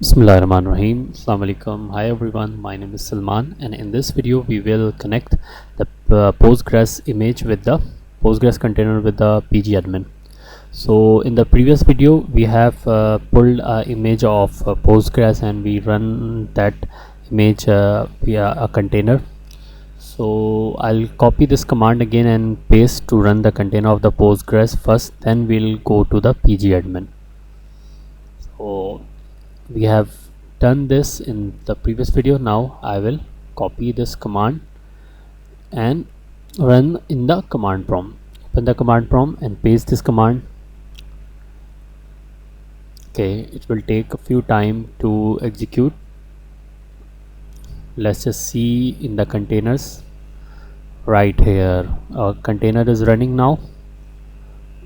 Bismillahirrahmanirrahim. Assalamu alaikum. Hi everyone. My name is Salman, and in this video we will connect the Postgres image with the Postgres container with the PG admin. So in the previous video we have pulled an image of Postgres and we run that image via a container. So I'll copy this command again and paste to run the container of the Postgres first, then we'll go to the PG admin. So we have done this in the previous video. Now I will copy this command and run in the command prompt. Open the command prompt and paste this command. Okay, it will take a few time to execute. Let's just see in the containers right here. Our container is running now.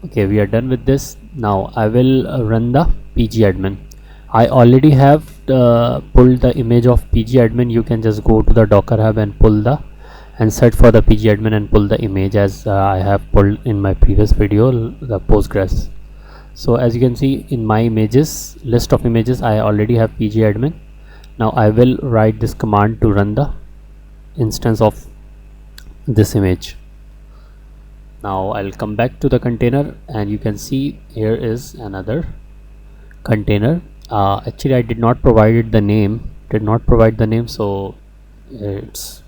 Okay, we are done with this. Now I will run the PG admin. I already have pulled the image of PG admin. You can just go to the Docker Hub and pull the and search for the PG admin and pull the image as I have pulled in my previous video, the Postgres. So as you can see in my images list of images, I already have PG admin. Now I will write this command to run the instance of this image. Now I'll come back to the container and you can see here is another container. Actually I did not provide the name, so it's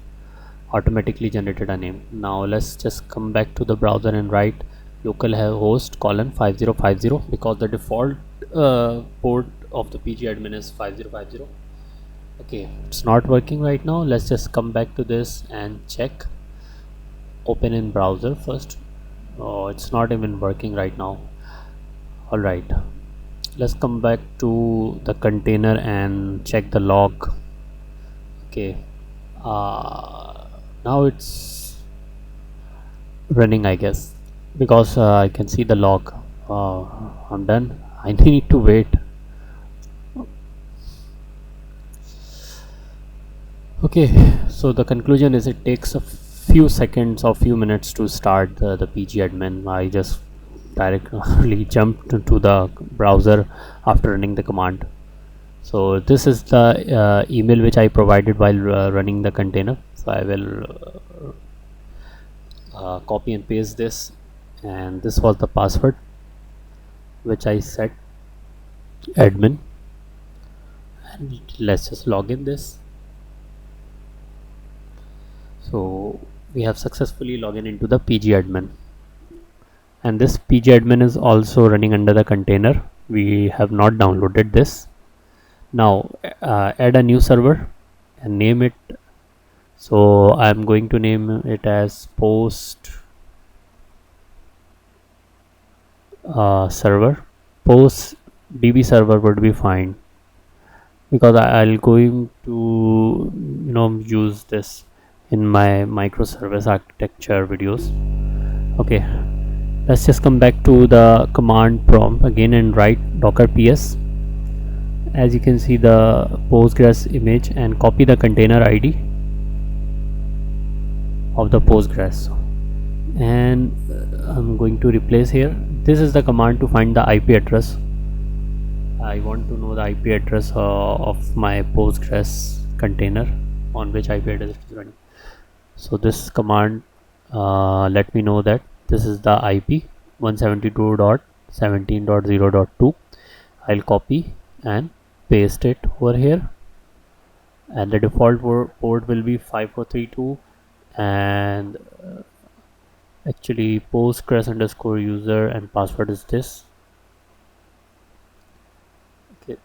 automatically generated a name. Now let's just come back to the browser and write localhost colon 5050 because the default port of the PG admin is 5050. Okay, it's not working right now. Let's just come back to this and check. Open in browser first. Oh, it's not even working right now. Alright, let's come back to the container and check the log. Okay, now it's running, I guess, because I can see the log. I'm done. I need to wait. Okay, so the conclusion is it takes a few seconds or few minutes to start the PG admin. I just directly jumped to the browser after running the command. So this is the email which I provided while running the container. So I will copy and paste this, and this was the password which I set admin, and let's just log in this. So we have successfully logged into the PG admin, and this PG admin is also running under the container. We have not downloaded this. Now add a new server and name it. So I'm going to name it as post server. Post DB server would be fine because I'll going to use this in my microservice architecture videos. Okay, let's just come back to the command prompt again and write docker ps. As you can see the Postgres image, and copy the container ID of the Postgres, and I'm going to replace here. This is the command to find the IP address. I want to know the IP address of my Postgres container, on which IP address it is running. So this command let me know that this is the IP 172.17.0.2. I'll copy and paste it over here, and the default port will be 5432, and actually Postgres underscore user and password is this. Okay,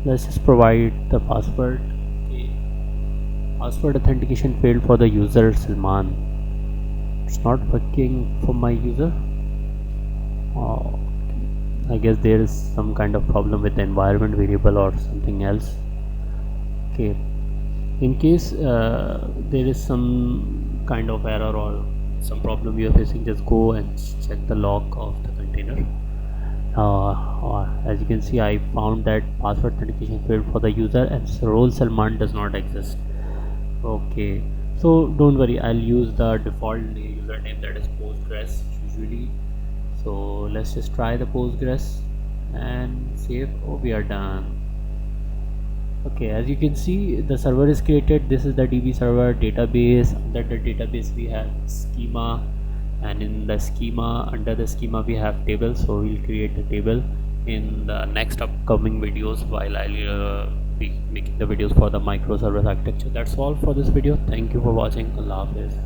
let's just provide the password. Okay. Password authentication failed for the user Salman. It's not working for my user. I guess there is some kind of problem with the environment variable or something else. Okay, in case there is some kind of error or some problem you are facing, just go and check the log of the container. As you can see, I found that password authentication failed for the user and role Salman does not exist. Okay, So don't worry, I'll use the default username, that is Postgres usually. So let's just try the Postgres and save. Oh, we are done. Okay, as you can see, the server is created. This is the DB server database. Under the database we have schema, and in the schema, under the schema we have tables. So we'll create the table in the next upcoming videos, while I'll be making the videos for the microservice architecture. That's all for this video. Thank you for watching. Allah Hafiz.